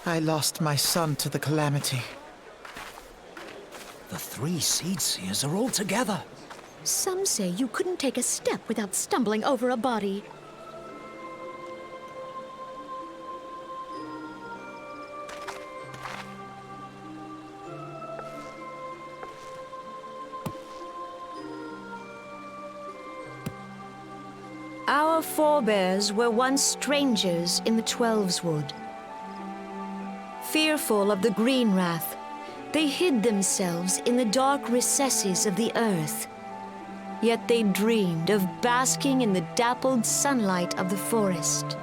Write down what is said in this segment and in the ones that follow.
I lost my son to the calamity. The 3 Seedseers are all together. Some say you couldn't take a step without stumbling over a body. Our forebears were once strangers in the Twelveswood. Fearful of the Green Wrath, they hid themselves in the dark recesses of the earth. Yet they dreamed of basking in the dappled sunlight of the forest.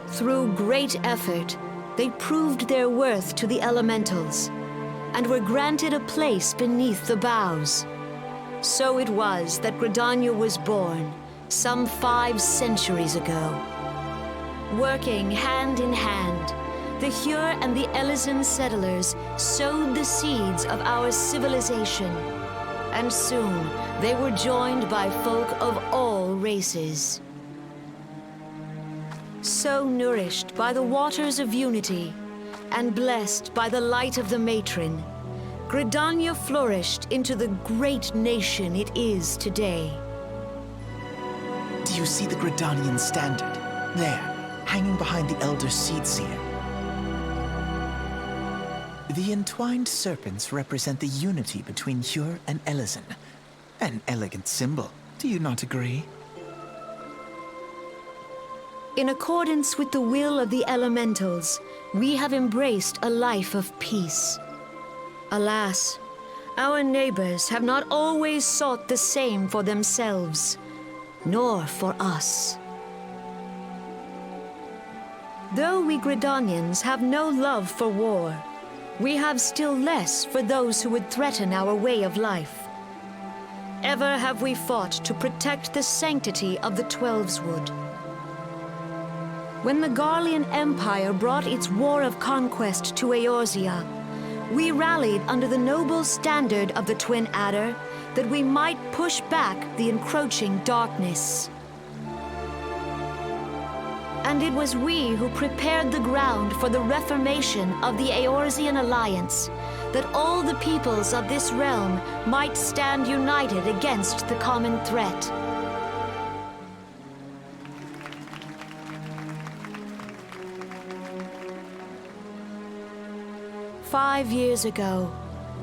Through great effort, they proved their worth to the elementals, and were granted a place beneath the boughs. So it was that Gridania was born, some 5 centuries ago. Working hand in hand, the Hyur and the Elysian settlers sowed the seeds of our civilization, and soon they were joined by folk of all races. So nourished by the waters of unity, and blessed by the light of the matron, Gridania flourished into the great nation it is today. Do you see the Gridanian standard? There, hanging behind the Elder Seedseer. The entwined serpents represent the unity between Hyur and Elysian. An elegant symbol, do you not agree? In accordance with the will of the elementals, we have embraced a life of peace. Alas, our neighbors have not always sought the same for themselves, nor for us. Though we Gridanians have no love for war, we have still less for those who would threaten our way of life. Ever have we fought to protect the sanctity of the Twelveswood. When the Garlean Empire brought its war of conquest to Eorzea, we rallied under the noble standard of the Twin Adder that we might push back the encroaching darkness. And it was we who prepared the ground for the reformation of the Eorzean alliance, that all the peoples of this realm might stand united against the common threat. "5 years ago,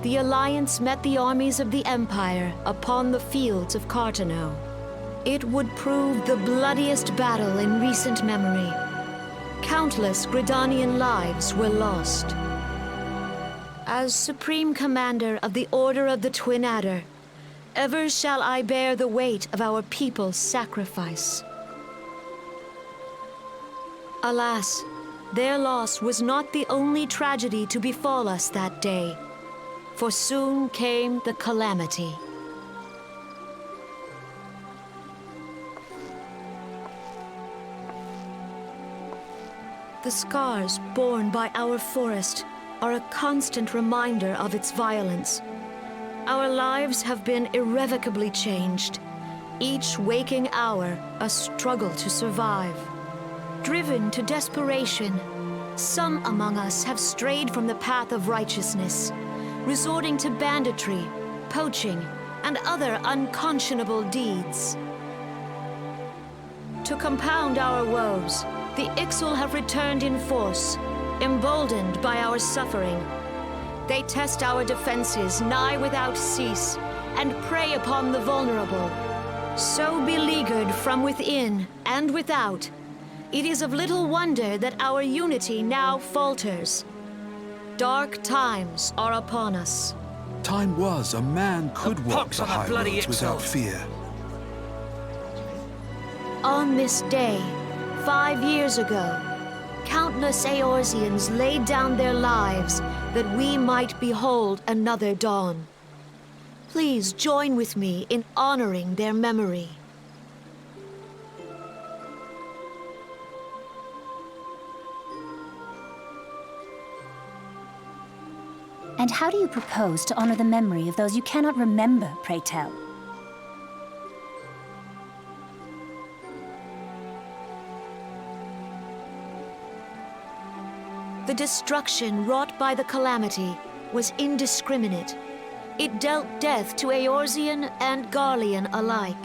the Alliance met the armies of the Empire upon the fields of Carteneau. It would prove the bloodiest battle in recent memory. Countless Gridanian lives were lost. As Supreme Commander of the Order of the Twin Adder, ever shall I bear the weight of our people's sacrifice. Alas, their loss was not the only tragedy to befall us that day, for soon came the calamity. The scars borne by our forest are a constant reminder of its violence. Our lives have been irrevocably changed, each waking hour a struggle to survive. Driven to desperation, some among us have strayed from the path of righteousness, resorting to banditry, poaching, and other unconscionable deeds. To compound our woes, the Ixal have returned in force, emboldened by our suffering. They test our defenses nigh without cease, and prey upon the vulnerable. So beleaguered from within and without, it is of little wonder that our unity now falters. Dark times are upon us. Time was a man could walk the high roads without fear. On this day, 5 years ago, countless Eorzeans laid down their lives that we might behold another dawn. Please join with me in honoring their memory. And how do you propose to honor the memory of those you cannot remember, pray tell? The destruction wrought by the calamity was indiscriminate. It dealt death to Eorzean and Garlean alike.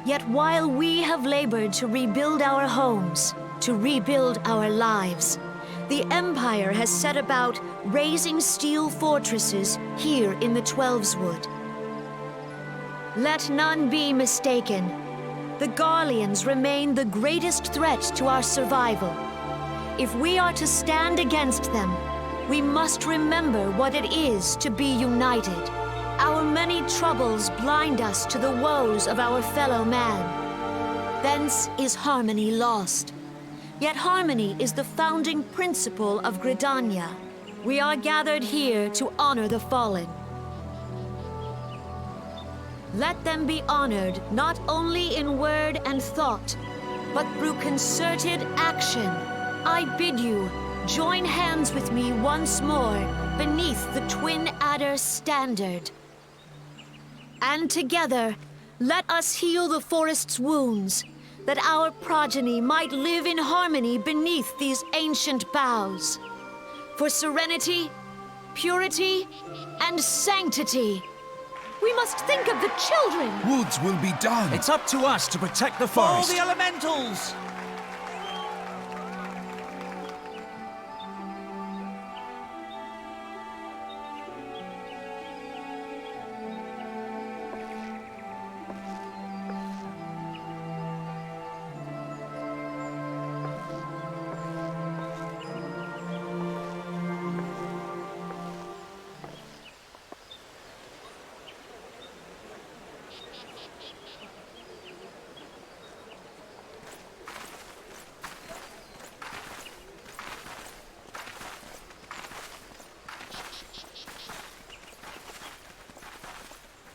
Yet while we have labored to rebuild our homes, to rebuild our lives, the Empire has set about raising steel fortresses here in the Twelveswood. Let none be mistaken. The Garleans remain the greatest threat to our survival. If we are to stand against them, we must remember what it is to be united. Our many troubles blind us to the woes of our fellow man. Thence is harmony lost. Yet harmony is the founding principle of Gridania. We are gathered here to honor the fallen. Let them be honored not only in word and thought, but through concerted action. I bid you, join hands with me once more beneath the Twin Adder's standard. And together, let us heal the forest's wounds, that our progeny might live in harmony beneath these ancient boughs. For serenity, purity, and sanctity, we must think of the children! Woods will be done. It's up to us to protect the All forest. the elementals!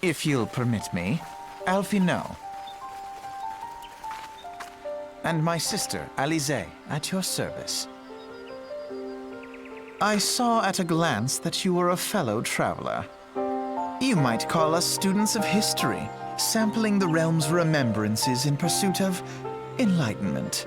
If you'll permit me, Alphinaud. And my sister, Alisaie, at your service. I saw at a glance that you were a fellow traveler. You might call us students of history, sampling the realm's remembrances in pursuit of enlightenment.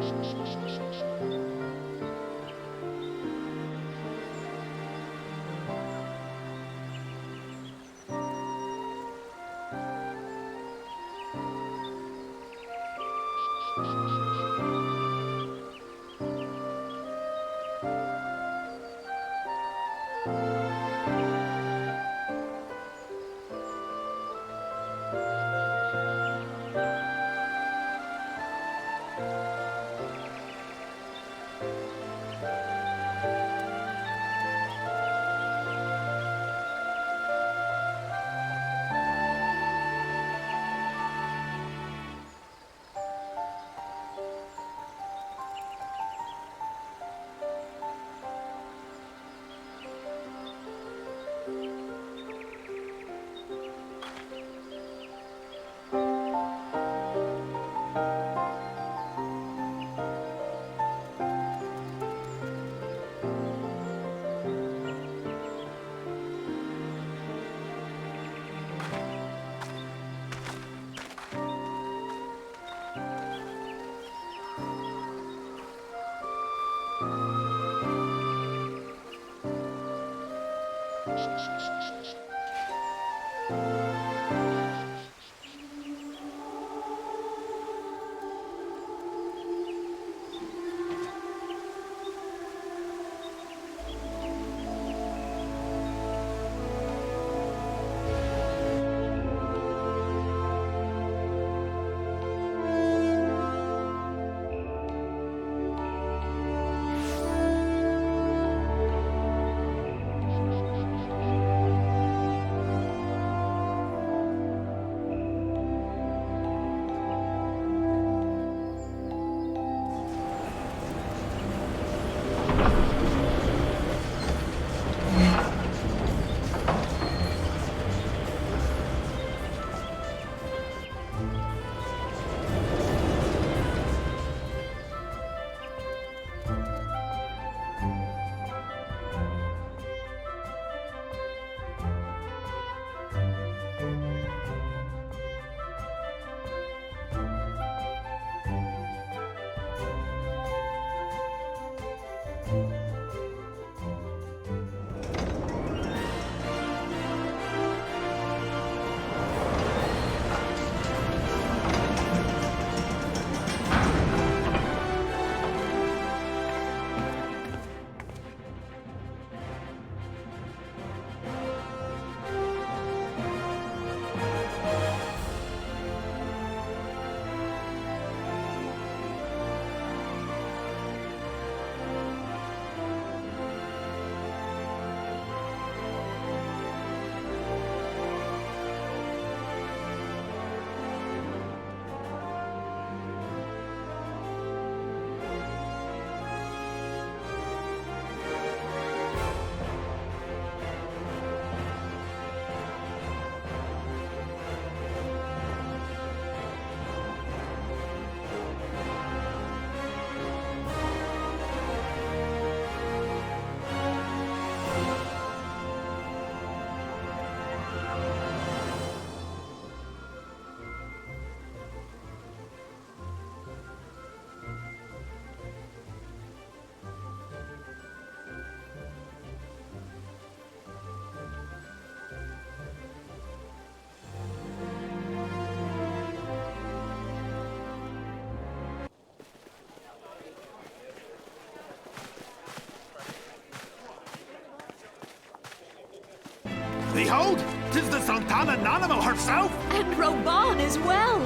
Behold, 'tis the Sultana Nanimo herself! And Reborn as well!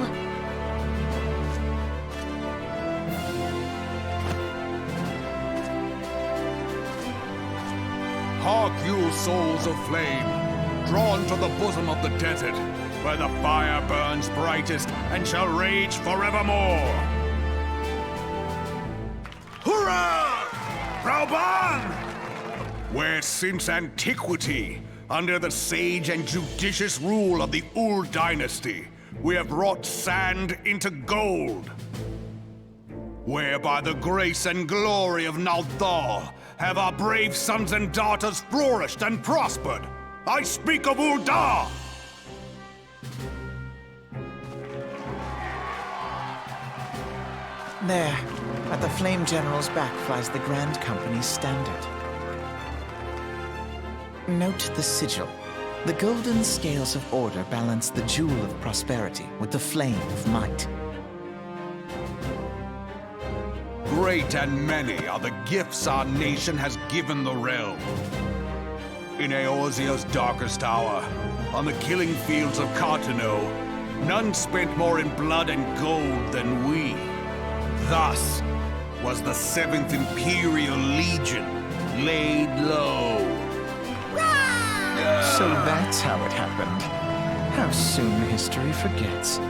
Hark you, souls of flame, drawn to the bosom of the desert, where the fire burns brightest and shall rage forevermore. Hurrah! Reborn! Where since antiquity, under the sage and judicious rule of the Ul'dah dynasty, we have wrought sand into gold. Where by the grace and glory of Ul'dah have our brave sons and daughters flourished and prospered. I speak of Ul'dah! There, at the Flame General's back flies the Grand Company's standard. Note the sigil. The golden scales of order balance the jewel of prosperity with the flame of might. Great and many are the gifts our nation has given the realm. In Eorzea's darkest hour, on the killing fields of Cartano, none spent more in blood and gold than we. Thus was the 7th Imperial Legion laid low. So that's how it happened. How soon history forgets.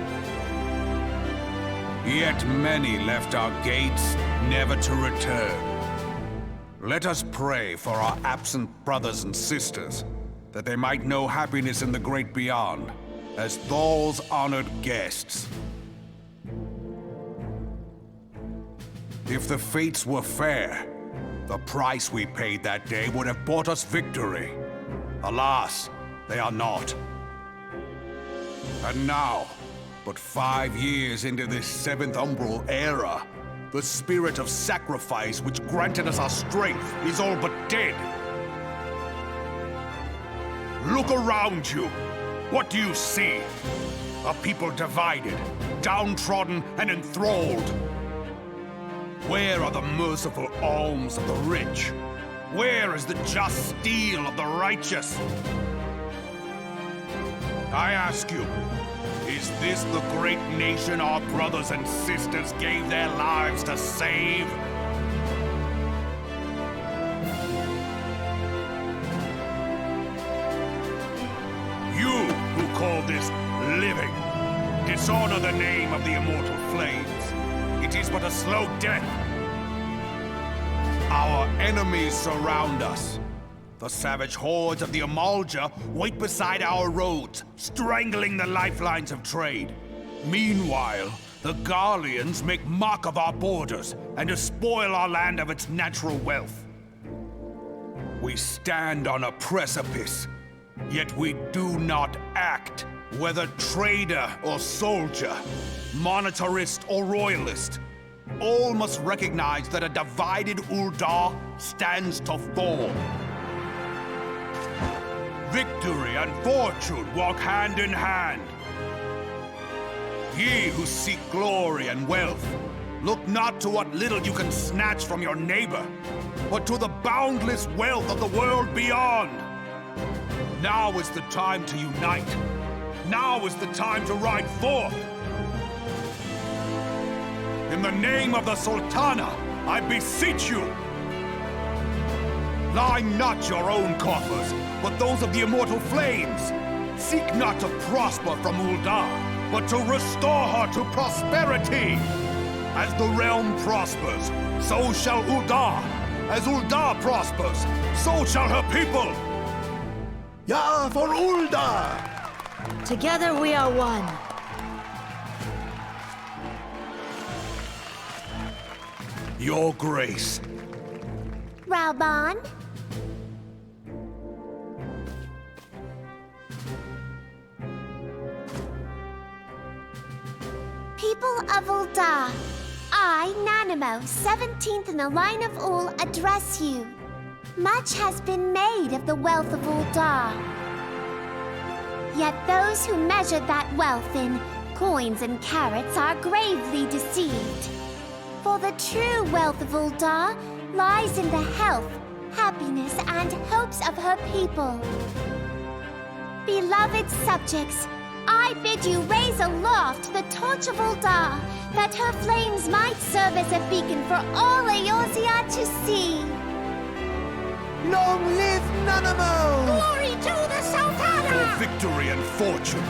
Yet many left our gates, never to return. Let us pray for our absent brothers and sisters, that they might know happiness in the great beyond, as Thal's honored guests. If the fates were fair, the price we paid that day would have bought us victory. Alas, they are not. And now, but 5 years into this 7th Umbral era, the spirit of sacrifice which granted us our strength is all but dead. Look around you. What do you see? A people divided, downtrodden, and enthralled. Where are the merciful alms of the rich? Where is the just steel of the righteous? I ask you, is this the great nation our brothers and sisters gave their lives to save? You who call this living, dishonor the name of the immortal flames. It is but a slow death. Our enemies surround us. The savage hordes of the Amalja wait beside our roads, strangling the lifelines of trade. Meanwhile, the Garleans make mock of our borders and despoil our land of its natural wealth. We stand on a precipice, yet we do not act. Whether trader or soldier, monetarist or royalist, all must recognize that a divided Ul'dah stands to fall. Victory and fortune walk hand in hand. Ye who seek glory and wealth, look not to what little you can snatch from your neighbor, but to the boundless wealth of the world beyond. Now is the time to unite. Now is the time to ride forth. In the name of the Sultana, I beseech you, line not your own coffers, but those of the immortal flames. Seek not to prosper from Ul'dah, but to restore her to prosperity. As the realm prospers, so shall Ul'dah. As Ul'dah prospers, so shall her people. Yeah, for Ul'dah! Together we are one. Your Grace. Reborn? People of Ul'dah, I, Nanimo, 17th in the line of Ul, address you. Much has been made of the wealth of Ul'dah. Yet those who measured that wealth in coins and carats are gravely deceived. For the true wealth of Ul'dah lies in the health, happiness, and hopes of her people. Beloved subjects, I bid you raise aloft the torch of Ul'dah, that her flames might serve as a beacon for all Eorzea to see. Long live Nanamo! Glory to the Sultana! For victory and fortune,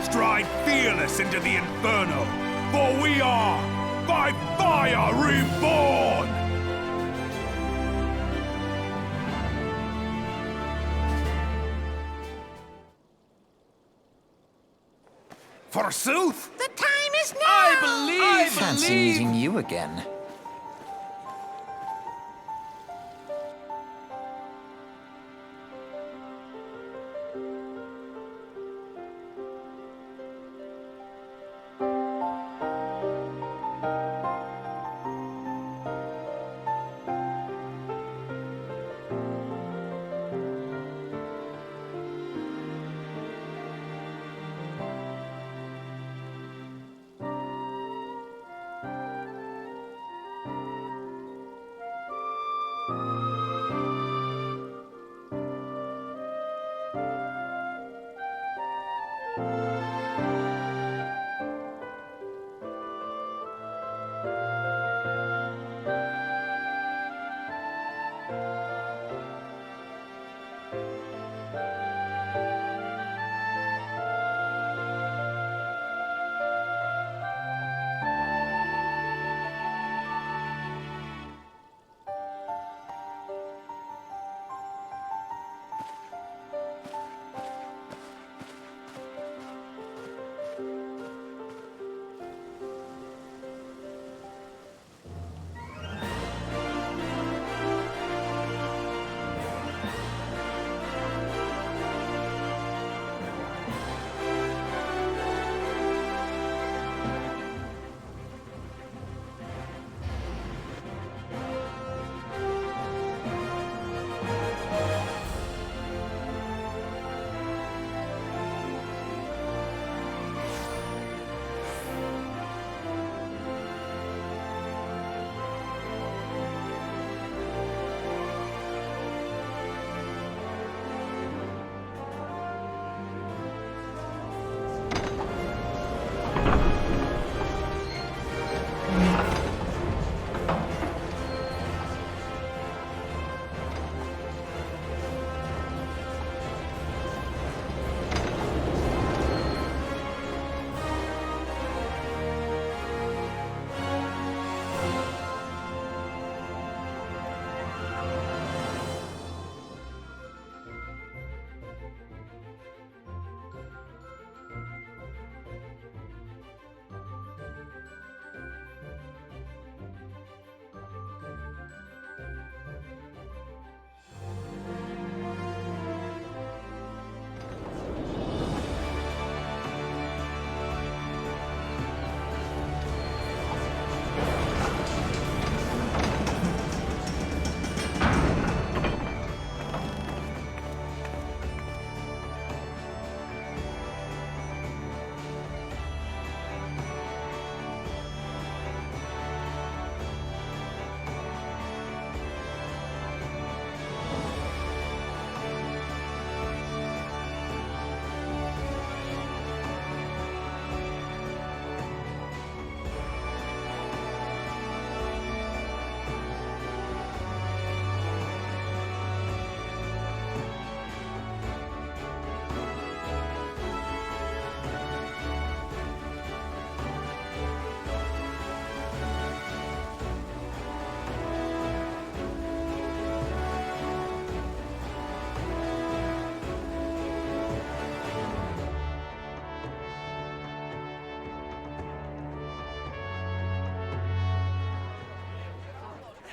stride fearless into the Inferno, for we are, by fire, reborn! Forsooth! The time is now! I fancy meeting you again.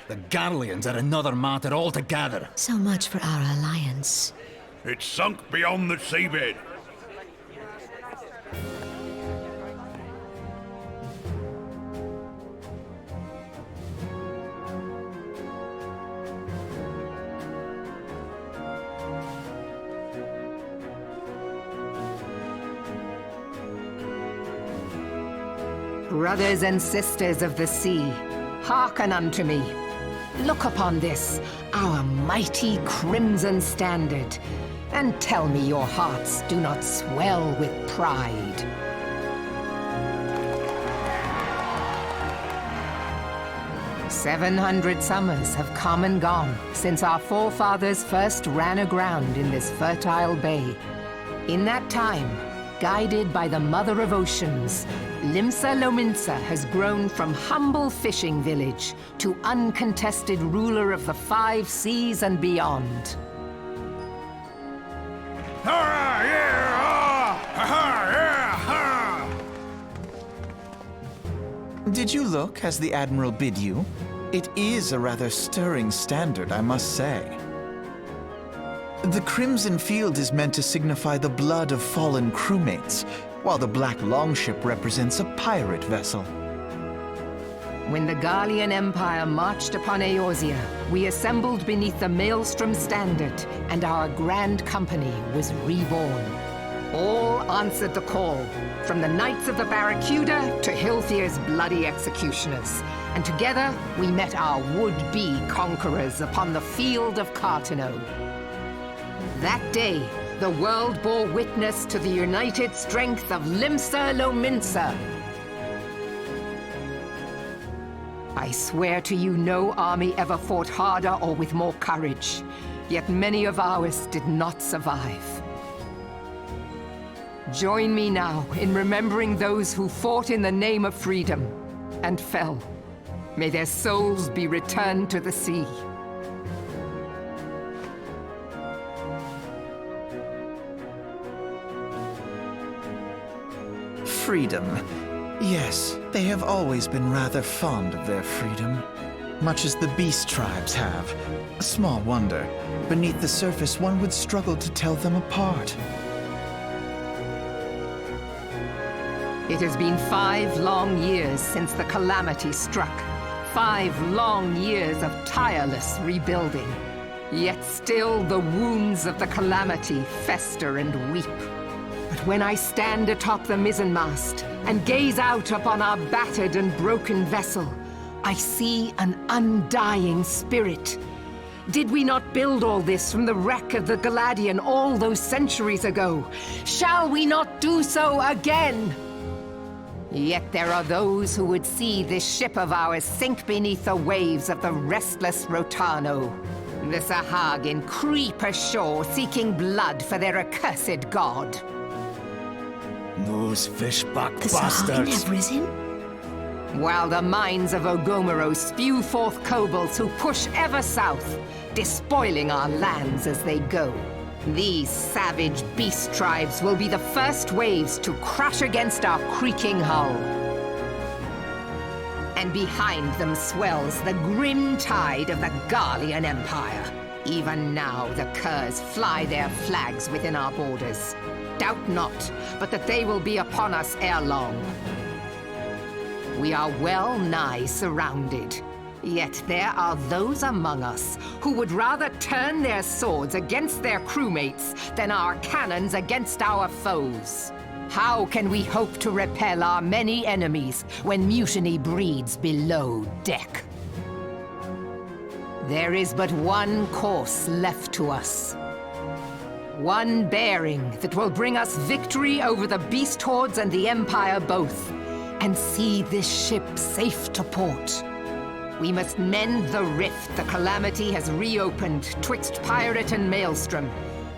The Garleans are another matter altogether. So much for our alliance. It's sunk beyond the seabed. Brothers and sisters of the sea, hearken unto me. Look upon this, our mighty crimson standard. and tell me your hearts do not swell with pride. "700 summers have come and gone since our forefathers first ran aground in this fertile bay. In that time, guided by the Mother of Oceans, Lominsa has grown from humble fishing village to uncontested ruler of the 5 seas and beyond. Did you look as the Admiral bid you? It is a rather stirring standard, I must say. The Crimson Field is meant to signify the blood of fallen crewmates, while the Black Longship represents a pirate vessel. When the Garlean Empire marched upon Eorzea, we assembled beneath the Maelstrom standard, and our grand company was reborn. All answered the call, from the Knights of the Barracuda to Hilthier's bloody executioners. And together, we met our would-be conquerors upon the field of Carteneau. That day, the world bore witness to the united strength of Lominsa. I swear to you, no army ever fought harder or with more courage, yet many of ours did not survive. Join me now in remembering those who fought in the name of freedom and fell. May their souls be returned to the sea. Freedom. Yes, they have always been rather fond of their freedom. Much as the beast tribes have. Small wonder. Beneath the surface, one would struggle to tell them apart. It has been 5 long years since the calamity struck. 5 long years of tireless rebuilding. Yet still the wounds of the calamity fester and weep. But when I stand atop the mizzenmast and gaze out upon our battered and broken vessel, I see an undying spirit. Did we not build all this from the wreck of the Galadian all those centuries ago? Shall we not do so again? Yet there are those who would see this ship of ours sink beneath the waves of the restless Rotano. The Sahagin creep ashore seeking blood for their accursed god. Those fishback The Sahagin have risen? While the mines of Ogomoro spew forth kobolds who push ever south, despoiling our lands as they go. These savage beast tribes will be the first waves to crash against our creaking hull. And behind them swells the grim tide of the Garlean Empire. Even now the curs fly their flags within our borders. Doubt not, but that they will be upon us ere long. We are well nigh surrounded. Yet there are those among us who would rather turn their swords against their crewmates than our cannons against our foes. How can we hope to repel our many enemies when mutiny breeds below deck? There is but one course left to us. One bearing that will bring us victory over the beast hordes and the Empire both, and see this ship safe to port. We must mend the rift the calamity has reopened twixt pirate and maelstrom,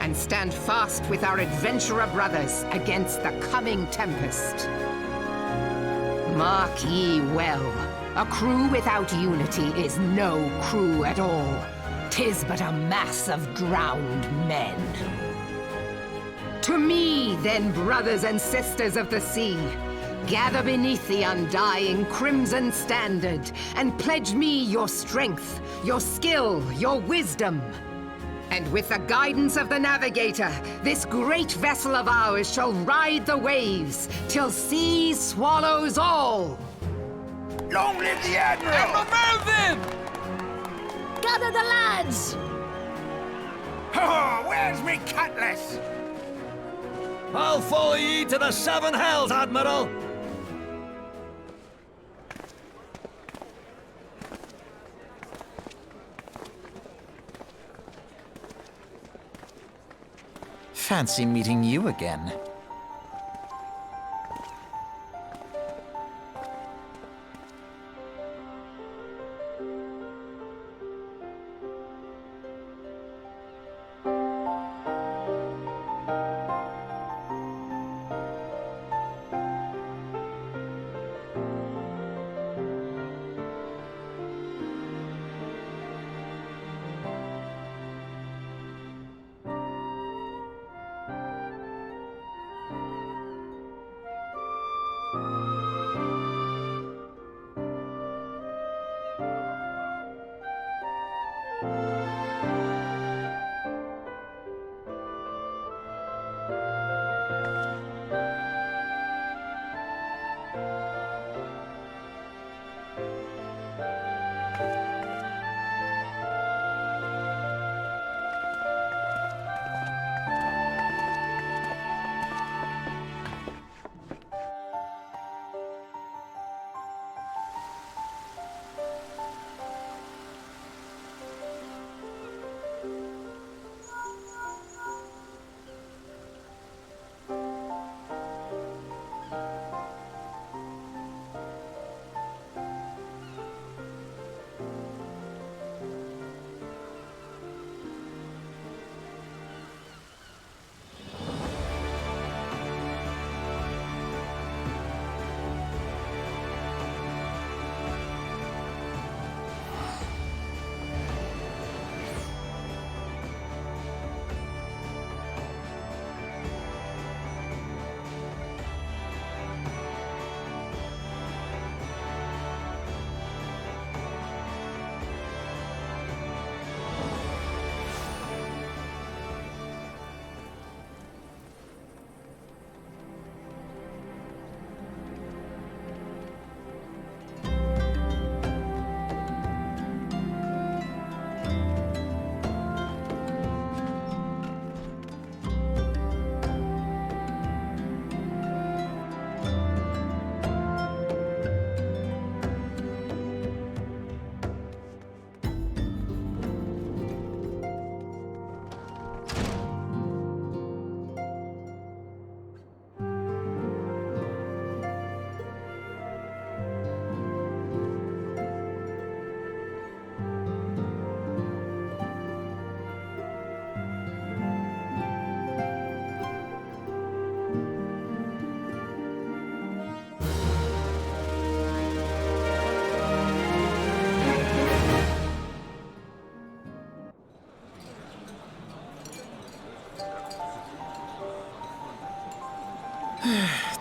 and stand fast with our adventurer brothers against the coming tempest. Mark ye well, a crew without unity is no crew at all. 'Tis but a mass of drowned men. To me, then, brothers and sisters of the sea, gather beneath the undying crimson standard, and pledge me your strength, your skill, your wisdom. And with the guidance of the navigator, this great vessel of ours shall ride the waves, till sea swallows all! Long live the Admiral! Admiral Melvin! Gather the lads! Oh, where's me cutlass? I'll follow ye to the 7 hells, Admiral! Fancy meeting you again.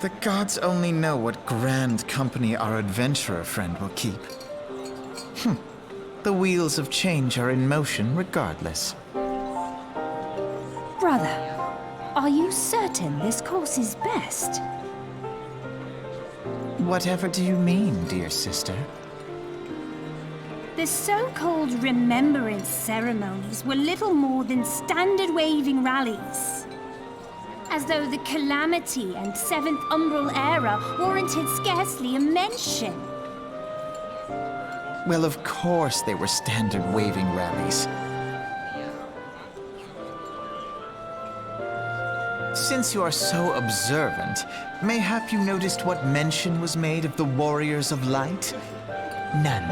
The gods only know what grand company our adventurer friend will keep. The wheels of change are in motion regardless. Brother, are you certain this course is best? Whatever do you mean, dear sister? The so-called remembrance ceremonies were little more than standard waving rallies. As though the Calamity and Seventh Umbral Era warranted scarcely a mention. Well, of course they were standard waving rallies. Since you are so observant, mayhap you noticed what mention was made of the Warriors of Light? None.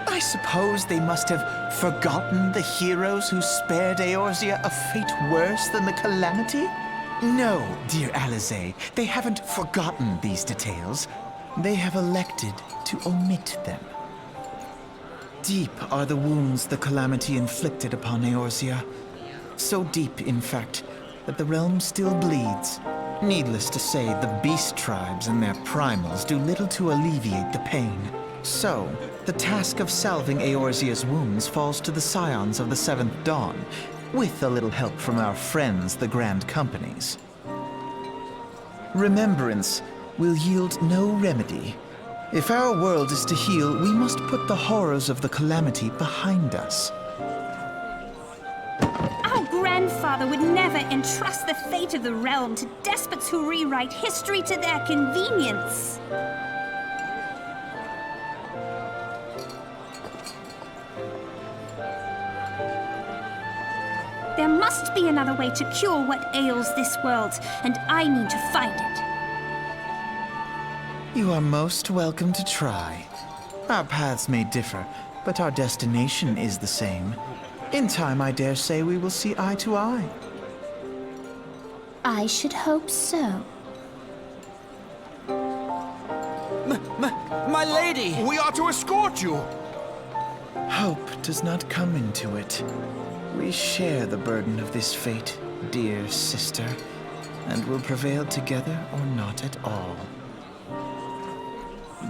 I suppose they must have forgotten the heroes who spared Eorzea a fate worse than the Calamity? No, dear Alisaie, they haven't forgotten these details. They have elected to omit them. Deep are the wounds the Calamity inflicted upon Eorzea. So deep, in fact, that the realm still bleeds. Needless to say, the beast tribes and their primals do little to alleviate the pain. So, the task of salving Eorzea's wounds falls to the Scions of the Seventh Dawn, with a little help from our friends, the Grand Companies. Remembrance will yield no remedy. If our world is to heal, we must put the horrors of the Calamity behind us. Our grandfather would never entrust the fate of the realm to despots who rewrite history to their convenience. There must be another way to cure what ails this world, and I mean to find it. You are most welcome to try. Our paths may differ, but our destination is the same. In time, I dare say we will see eye to eye. I should hope so. My lady! We are to escort you! Hope does not come into it. We share the burden of this fate, dear sister, and will prevail together or not at all.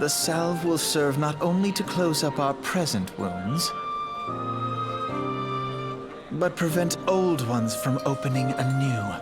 The salve will serve not only to close up our present wounds, but prevent old ones from opening anew.